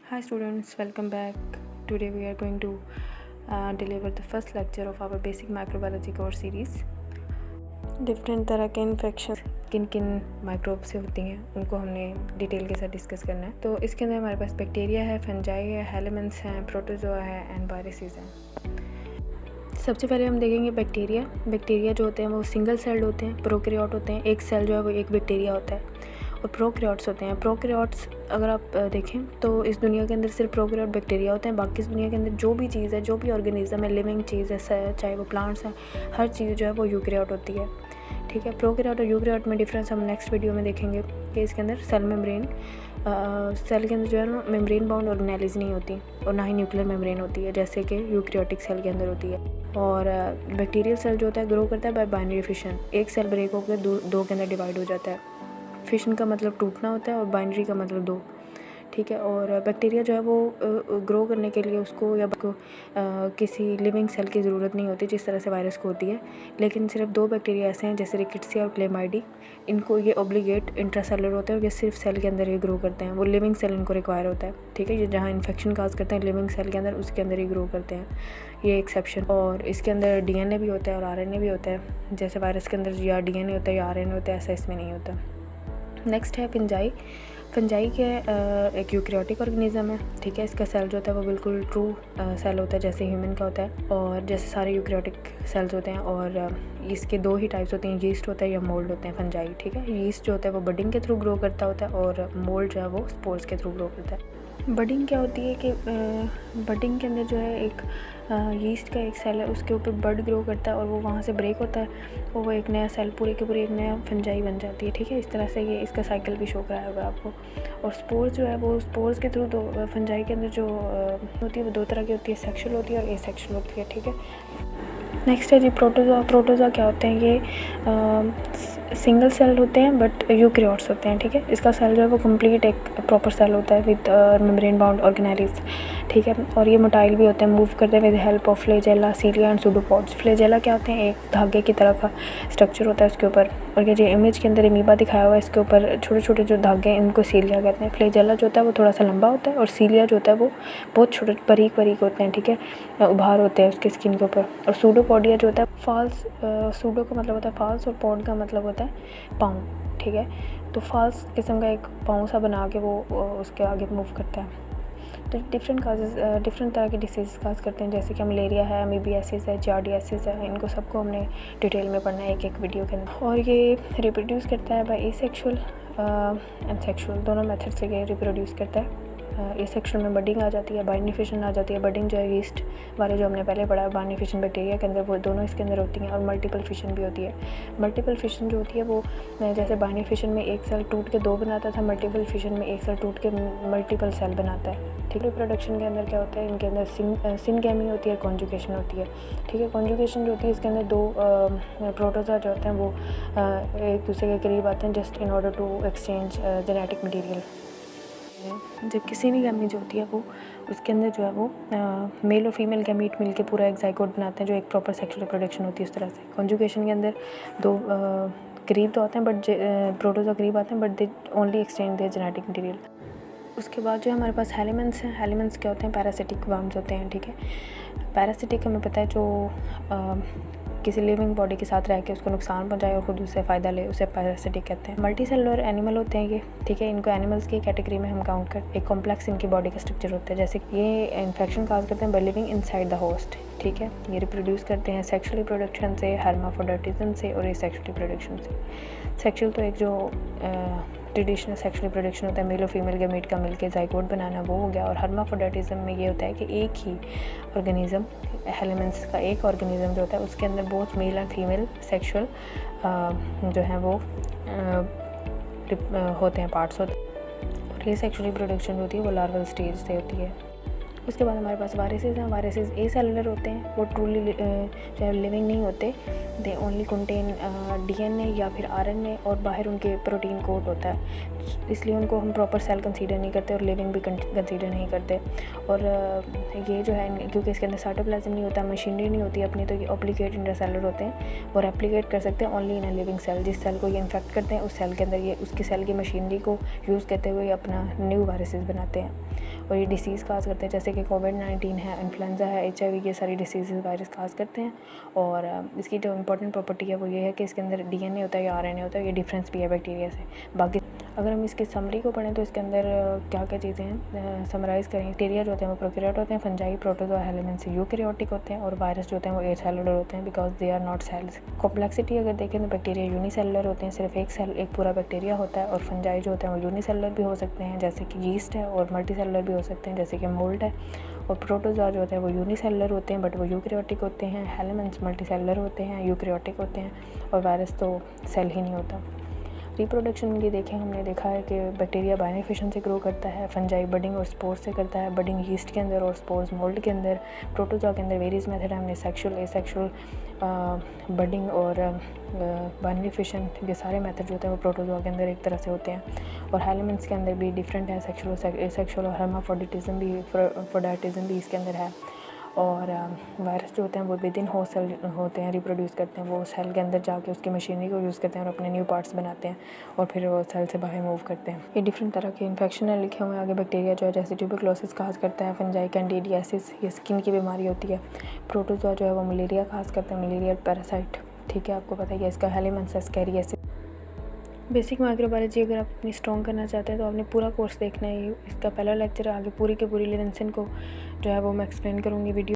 Hi students, welcome back. Today we are going to deliver the first lecture of our basic microbiology course series. Different तरह के infection किन किन microbe से होती हैं उनको हमने डिटेल के साथ डिस्कस करना है। तो इसके अंदर हमारे पास बैक्टीरिया है, फंजाई है, हेलेमेंट्स हैं, प्रोटोजोआ है एंड वायरसेस हैं। सबसे पहले हम देखेंगे बैक्टीरिया जो होते हैं वो सिंगल सेल्ड होते हैं, प्रोकैरियोट होते हैं। एक सेल जो है वो एक बैक्टीरिया होता है। और प्रोकैरियोट्स होते हैं। प्रोकैरियोट्स अगर आप देखें तो इस दुनिया के अंदर सिर्फ प्रोकैरियोट बैक्टीरिया होते हैं। बाकी इस दुनिया के अंदर जो भी चीज़ है, जो भी ऑर्गेनिज्म है, लिविंग चीज़ है, चाहे वो प्लांट्स हैं, हर चीज़ जो है वो यूकैरियोट होती है। ठीक है, प्रोकैरियोट और यूकैरियोट में डिफरेंस हम नेक्स्ट वीडियो में देखेंगे कि इसके अंदर सेल के अंदर जो है ना मेम्ब्रेन बाउंड ऑर्गेनेल्स नहीं होती और ना ही न्यूक्लियर मेम्ब्रेन होती है जैसे कि यूकैरियोटिक सेल के अंदर होती है। और बैक्टीरियल सेल जो होता है ग्रो करता है बाय बाइनरी फिशन। एक सेल ब्रेक होकर दो के अंदर डिवाइड हो जाता है। फिशन का मतलब टूटना होता है और बाइनरी का मतलब दो। ठीक है, और बैक्टीरिया जो है वो ग्रो करने के लिए उसको या किसी लिविंग सेल की ज़रूरत नहीं होती जिस तरह से वायरस को होती है। लेकिन सिर्फ दो बैक्टीरिया ऐसे हैं जैसे रिकेट्सिया और क्लेमाइडी, इनको ये ऑब्लिगेट इंट्रासेलुलर होते हैं और ये सिर्फ सेल के अंदर ही ग्रो करते हैं। वो लिविंग सेल इनको रिक्वायर होता है। ठीक है, ये जहाँ इन्फेक्शन काज करते हैं लिविंग सेल के अंदर, उसके अंदर ही ग्रो करते हैं। ये एक्सेप्शन। और इसके अंदर डीएनए भी होता है और आरएनए भी होता है। जैसे वायरस के अंदर या डीएनए होता है या आरएनए होता है, ऐसा इसमें नहीं होता। नेक्स्ट है फंजाई के एक यूकैरियोटिक ऑर्गेनिज्म है। ठीक है, इसका सेल जो होता है वो बिल्कुल ट्रू सेल होता है जैसे ह्यूमन का होता है और जैसे सारे यूकैरियोटिक सेल्स होते हैं। और इसके दो ही टाइप्स होते हैं, यीस्ट होता है या मोल्ड होते हैं फंजाई। ठीक है, यीस्ट जो होता है वो बडिंग के थ्रू ग्रो करता होता है और मोल्ड जो है वो स्पोर्स के थ्रू ग्रो करता है। बडिंग क्या होती है कि बडिंग के अंदर जो है एक यीस्ट का एक सेल है, उसके ऊपर बड ग्रो करता है और वो वहाँ से ब्रेक होता है और वो एक नया सेल पूरे के पूरे एक नया फंजाई बन जाती है। ठीक है, इस तरह से ये इसका साइकिल भी शो कराया होगा आपको। और स्पोर्स जो है वो स्पोर्स के थ्रू दो फंजाई के अंदर जो होती है वो दो तरह की होती है, सेक्शुअल होती है और एसेक्शुअल होती है। ठीक है, नेक्स्ट है जी प्रोटोजोआ क्या होते हैं? ये सिंगल सेल होते हैं बट यूकैरियोट्स होते हैं। ठीक है, इसका सेल जो है वो कंप्लीट एक प्रॉपर सेल होता है विद मेम्ब्रेन बाउंड ऑर्गेनेल्स। ठीक है, और ये मोटाइल भी होते हैं, मूव करते हैं with help of flagella, cilia and pseudopods. Flagella क्या होते हैं? एक धागे की तरह का स्ट्रक्चर होता है उसके ऊपर। और ये जो इमेज के अंदर अमीबा दिखाया हुआ है इसके ऊपर छोटे छोटे जो धागे हैं इनको सीलिया कहते हैं। फ्लैजेला जो होता है वो थोड़ा सा लंबा होता है और सीलिया जो होता है वो बहुत छोटे बारीक होते हैं। ठीक है, उभार होते हैं उसके स्किन के ऊपर। और सूडोपोडिया जो होता है फॉल्स, सूडो का मतलब होता है फॉल्स और पॉड का मतलब होता है पाँव। ठीक है, तो फॉल्स किस्म का एक पाँव सा बना के वो उसके आगे मूव करता है। तो डिफरेंट तरह के डिसीज़ काज करते हैं जैसे कि मलेरिया है, अमीबियासिस है, जार्डियासिस है। इनको सबको हमने डिटेल में पढ़ना है एक एक वीडियो के अंदर। और ये रिप्रोड्यूस करता है बाय एसेक्सुअल एंड सेक्सुअल, दोनों मेथड से ये रिप्रोड्यूस करता है। एसेक्सुअल में बडिंग आ जाती है, बाइनरी फिशन आ जाती है। बडिंग जो है यीस्ट वाले जो हमने पहले पढ़ा है, बाइनरी फिशन बैक्टीरिया के अंदर, वो दोनों इसके अंदर होती हैं। और मल्टीपल फिशन भी होती है। मल्टीपल फिशन जो होती है वो जैसे बाइनरी फिशन में एक सेल टूट के दो बनाता था, मल्टीपल फिशन में एक सेल टूट के मल्टीपल सेल बनाता है। ठीक है, रिप्रोडक्शन के अंदर क्या होता है? इनके अंदर सिनगैमी होती है, कॉन्जुगेशन होती है। ठीक है, कॉन्जुगेशन जो होती है इसके अंदर दो प्रोटोजोआ जो होते हैं वो एक दूसरे के करीब आते हैं just in order to exchange genetic material. जबकि सिनगैमी जो होती है वो उसके अंदर जो है वो मेल और फीमेल गैमीट मिलके पूरा एक ज़ाइगोट बनाते हैं जो एक प्रॉपर सेक्सुअल रिप्रोडक्शन होती है। उस तरह से कॉन्जुगेशन के अंदर दो करीब तो आते हैं बट प्रोटोजोआ करीब आते हैं but they only exchange there genetic material. उसके बाद जो हमारे पास हेलेमेंट्स हैं। हेलेमेंट्स क्या होते हैं? पैरासिटिक वर्म्स होते हैं। ठीक है, पैरासिटिक हमें पता है जो किसी लिविंग बॉडी के साथ रह के उसको नुकसान पहुंचाए और खुद उससे फ़ायदा ले, उसे पैरासिटिक कहते हैं। मल्टी सेलुलर एनिमल होते हैं ये। ठीक है, इनको एनिमल्स की कैटेगरी में हम काउंट कर, एक कॉम्प्लेक्स इनकी बॉडी का स्ट्रक्चर होता है। जैसे कि ये इन्फेक्शन काज करते हैं by living inside the host. ठीक है, ये रिप्रोड्यूस करते हैं सेक्सुअल रिप्रोडक्शन से, हर्माफ्रोडिटिज्म से और एसेक्सुअल रिप्रोडक्शन से। सेक्सुअल तो एक जो ट्रेडिशनल सेक्सुअल रिप्रोडक्शन होता है मेल और फीमेल गैमीट का मिलके ज़ाइगोट बनाना, वो हो गया। और हर्माफ्रोडिटिज्म में ये होता है कि एक ही ऑर्गेनिज्म, हेलेमेंट्स का एक ऑर्गेनिज्म जो होता है उसके अंदर both male and female sexual जो है वो होते हैं, पार्ट्स होते हैं। और ये सेक्सुअल रिप्रोडक्शन होती है वो लार्वल स्टेज से होती है। उसके बाद हमारे पास वायरसेस हैं। वायरसेस ए सेलुलर होते हैं, वो ट्रूली जो है लिविंग नहीं होते, दे ओनली कंटेन डीएनए या फिर आरएनए, और बाहर उनके प्रोटीन कोट होता है, इसलिए उनको हम प्रॉपर सेल कंसीडर नहीं करते और लिविंग भी कंसीडर नहीं करते। और ये जो है, क्योंकि इसके अंदर साइटोप्लाज्म नहीं होता, मशीनरी नहीं होती अपनी, तो ये ऑब्लिगेट इंट्रासेलुलर होते हैं, वो रेप्लिकेट कर सकते हैं only in a living cell. जिस सेल को ये इन्फेक्ट करते हैं उस सेल के अंदर ये उसकी सेल की मशीनरी को यूज़ करते हुए अपना न्यू वायरसेस बनाते हैं, और ये डिसीज़ काज करते हैं, जैसे कि कोविड-19 है, इन्फ्लुएंजा है, HIV, ये सारी डिसीज़ वायरस काज करते हैं। और इसकी जो इंपॉर्टेंट प्रॉपर्टी है वो ये है कि इसके अंदर डीएनए होता है या आरएनए होता है, ये डिफरेंस भी है बैक्टीरिया से। बाकी अगर हम इसकी समरी को पढ़ें तो इसके अंदर क्या क्या चीज़ें हैं, समराइज़ करें। बैक्टीरिया जो होते हैं वो प्रोकैरियोट होते हैं, फंजाई, प्रोटोजोआ, हेलेमेंट्स यूकैरियोटिक होते हैं, और वायरस जो होते हैं वो एसेलुलर होते हैं, because they are not cells. Complexity अगर देखें तो बैक्टीरिया यूनिसेलुलर होते हैं, सिर्फ एक सेल, एक पूरा बैक्टीरिया होता है, और फंजाई जो होते हैं वो यूनिसेलुलर भी हो सकते हैं, जैसे कि यीस्ट है, और मल्टीसेलुलर भी हो सकते हैं, जैसे कि मोल्ड है। और प्रोटोजोआ जो होते हैं वो यूनिसेलुलर होते हैं, बट वो यूकैरियोटिक होते हैं। हेलेमेंट्स मल्टीसेलुलर होते हैं, यूकैरियोटिक होते हैं, और वायरस तो सेल ही नहीं होता। रिप्रोडक्शन की देखें, हमने देखा है कि बैक्टीरिया बाइनरी फिशन से ग्रो करता है, फंजाई बडिंग और स्पोर्स से करता है, बडिंग यीस्ट के अंदर और स्पोर्स मोल्ड के अंदर। प्रोटोजोआ के अंदर वेरियस मेथड है, हमने सेक्सुअल, एसेक्सुअल, बडिंग और बाइनरी फिशन, ये सारे मेथड जो होते हैं वो प्रोटोजोआ के अंदर एक तरह से होते हैं। और हेलेमेंट्स के अंदर भी डिफरेंट है, सेक्सुअल, एसेक्सुअल, और हर्माफ्रोडिटिज्म भी, फ्रोडाइटिज्म भी इसके अंदर है। और वायरस जो होते हैं वो विद इन होस्ट सेल होते हैं, रिप्रोड्यूस करते हैं, वो सेल के अंदर जाके उसकी मशीनरी को यूज़ करते हैं और अपने न्यू पार्ट्स बनाते हैं, और फिर वो सेल से बाहर मूव करते हैं। ये डिफरेंट तरह के इन्फेक्शन है लिखे हुए हैं आगे। बैक्टीरिया जो है जैसे ट्यूबरक्लोसिस काज करता है, फंजाई कैंडिडियासिस, ये स्किन की बीमारी होती है। प्रोटोजोआ जो है वो मलेरिया काज करता है, मलेरिया पैरासाइट, ठीक है, आपको पता है इसका हेलेमेंट्स एस्कैरियासिस। बेसिक माइक्रोबायोलॉजी अगर आप अपनी स्ट्रॉन्ग करना चाहते हैं तो आपने पूरा कोर्स देखना है। इसका पहला लेक्चर आगे पूरी की पूरी लेसन को जो है वो मैं एक्सप्लेन करूँगी वीडियो